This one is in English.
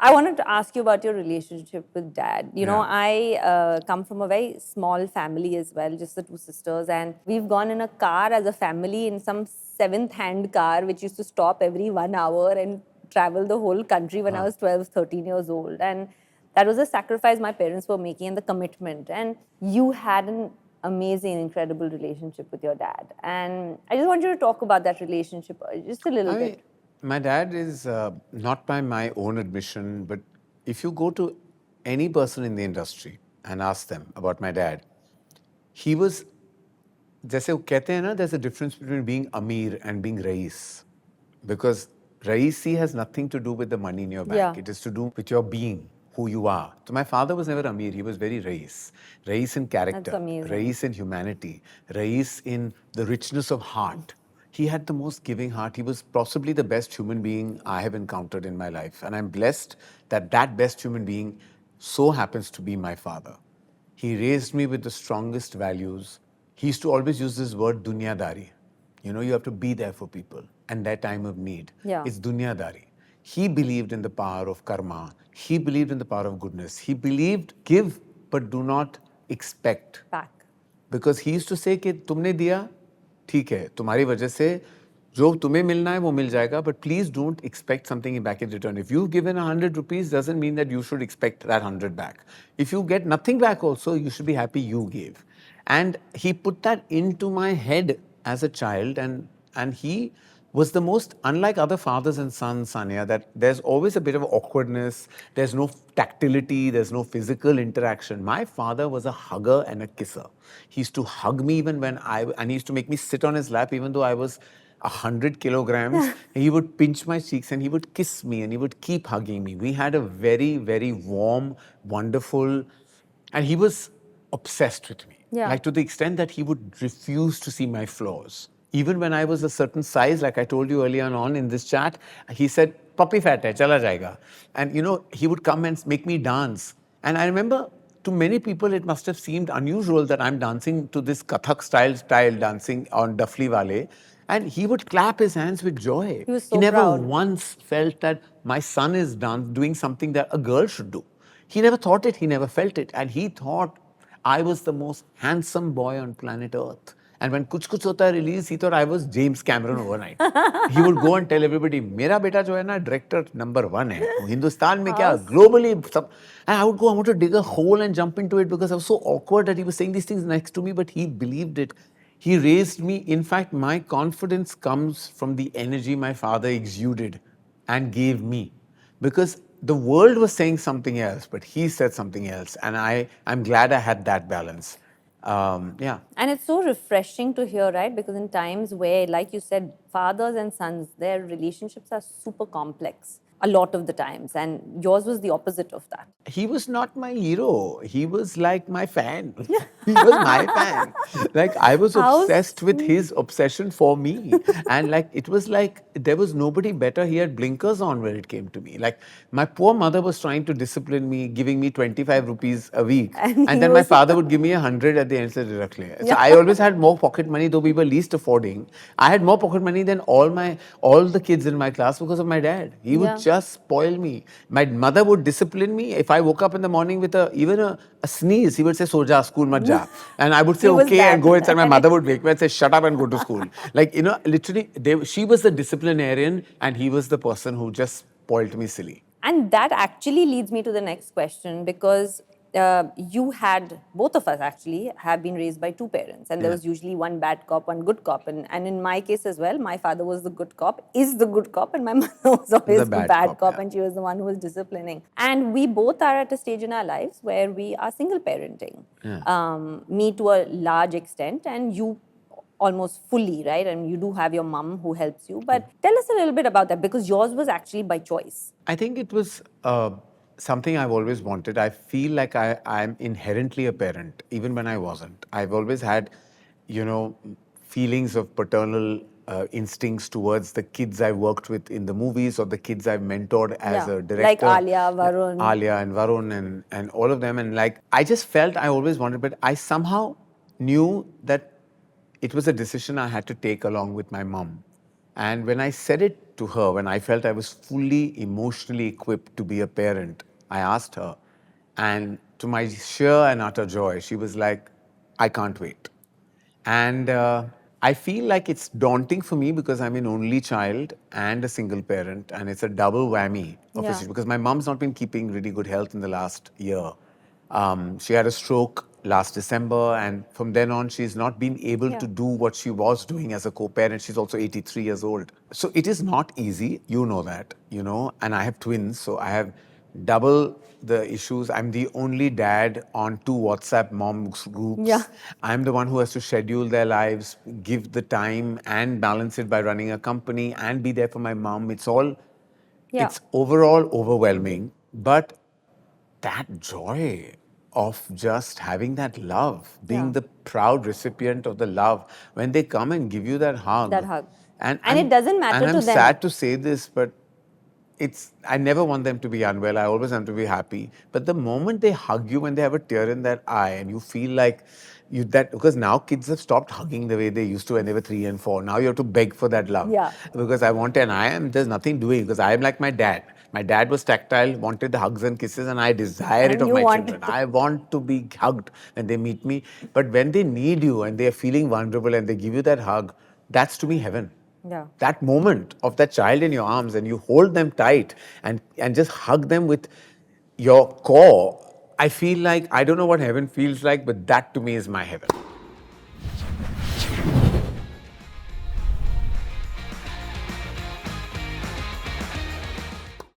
I wanted to ask you about your relationship with dad. You know, I come from a very small family as well, just the two sisters. And we've gone in a car as a family in some seventh-hand car, which used to stop every 1 hour and travel the whole country when I was 12, 13 years old. And that was a sacrifice my parents were making and the commitment. And you had an amazing, incredible relationship with your dad. And I just want you to talk about that relationship just a little bit. My dad is not by my own admission, but if you go to any person in the industry and ask them about my dad, he was, जैसे वो कहते हैं ना, there's a difference between being Amir and being Rais. Because Raisi has nothing to do with the money in your bank. Yeah. It is to do with your being, who you are. So my father was never Amir. He was very Rais. Rais in character. That's amazing. Rais in humanity. Rais in the richness of heart. He had the most giving heart. He was possibly the best human being I have encountered in my life. And I'm blessed that that best human being so happens to be my father. He raised me with the strongest values. He used to always use this word, dunyadari. You know, you have to be there for people and their time of need. Yeah. It's dunyadari. He believed in the power of karma. He believed in the power of goodness. He believed, give, but do not expect. Back. Because he used to say कि तुमने दिया, ठीक है, तुम्हारी वजह से जो तुम्हें मिलना है वो मिल जाएगा, but please don't expect something back in return. If you've given 100 rupees, doesn't mean that you should expect that 100 back. If you get nothing back also, you should be happy you gave. And he put that into my head as a child, and he was the most, unlike other fathers and sons, Sania, that there's always a bit of awkwardness, there's no tactility, there's no physical interaction. My father was a hugger and a kisser. He used to hug me even and he used to make me sit on his lap even though I was 100 kilograms. He would pinch my cheeks and he would kiss me and he would keep hugging me. We had a very, very warm, wonderful, and he was obsessed with me. Yeah. Like to the extent that he would refuse to see my flaws. Even when I was a certain size, like I told you earlier on in this chat, he said, puppy fat hai, chala jayega. And you know, he would come and make me dance. And I remember to many people, it must have seemed unusual that I'm dancing to this Kathak style dancing on Duffly Wale. And he would clap his hands with joy. He was so never proud. once felt that my son is doing something that a girl should do. He never thought it, he never felt it. And he thought I was the most handsome boy on planet Earth. And when Kuch Kuch Hota Hai released, he thought I was James Cameron overnight. He would go and tell everybody, "Mera beta jo hai na, director number 1 hai. Hindustan mein kya, globally." And I would go, I want to dig a hole and jump into it because I was so awkward that he was saying these things next to me, but he believed it. He raised me. In fact, my confidence comes from the energy my father exuded and gave me. Because the world was saying something else, but he said something else. And I'm glad I had that balance. Yeah. And it's so refreshing to hear, right? Because in times where, like you said, fathers and sons, their relationships are super complex a lot of the times. And yours was the opposite of that. He was not my hero. He was like my fan. He was my fan. Like I was obsessed with his obsession for me. And like it was like there was nobody better. He had blinkers on when it came to me. Like my poor mother was trying to discipline me, giving me 25 rupees a week. And then my father would give me 100 at the end. So I always had more pocket money, though we were least affording. I had more pocket money than all the kids in my class because of my dad. He would just spoil me. My mother would discipline me. If I woke up in the morning with even a sneeze, he would say, "Soja, school mat ja." And I would say, "Okay," and go inside. My mother would wake me and say, "Shut up and go to school." Like, you know, literally, she was the disciplinarian and he was the person who just spoiled me silly. And that actually leads me to the next question, because you had, both of us actually, have been raised by two parents. And there was usually one bad cop, one good cop. And in my case as well, my father was the good cop, is the good cop, and my mother was always the bad cop, and she was the one who was disciplining. And we both are at a stage in our lives where we are single parenting. Me to a large extent, and you almost fully, right? And you do have your mom who helps you. But tell us a little bit about that, because yours was actually by choice. I think it was something I've always wanted. I feel like I'm inherently a parent, even when I wasn't. I've always had, you know, feelings of paternal instincts towards the kids I worked with in the movies or the kids I've mentored as a director. Like Alia, Varun. Alia and Varun and all of them. And like, I just felt I always wanted, but I somehow knew that it was a decision I had to take along with my mom. And when I said it to her when I felt I was fully emotionally equipped to be a parent. I asked her, and to my sheer and utter joy, she was like, I can't wait. And I feel like it's daunting for me because I'm an only child and a single parent, and it's a double whammy of a Yeah. situation because my mom's not been keeping really good health in the last year. She had a stroke last December, and from then on, she's not been able to do what she was doing as a co-parent. She's also 83 years old. So it is not easy, you know that, and I have twins, so I have double the issues. I'm the only dad on 2 WhatsApp moms groups. Yeah. I'm the one who has to schedule their lives, give the time, and balance it by running a company and be there for my mom. Yeah. It's overall overwhelming, but that joy of just having that love, being Yeah. the proud recipient of the love, when they come and give you that hug. That hug. And It doesn't matter I'm to them. sad to say this, but I never want them to be unwell. I always want them to be happy. But the moment they hug you when they have a tear in their eye and you feel like because now kids have stopped hugging the way they used to when they were 3 and 4. Now you have to beg for that love. Yeah. Because there's nothing doing because I am like my dad. My dad was tactile, wanted the hugs and kisses, and I desire And it of you my want children. it. I want to be hugged when they meet me. But when they need you and they're feeling vulnerable and they give you that hug, that's to me heaven. Yeah. That moment of that child in your arms and you hold them tight and just hug them with your core, I feel like, I don't know what heaven feels like, but that to me is my heaven.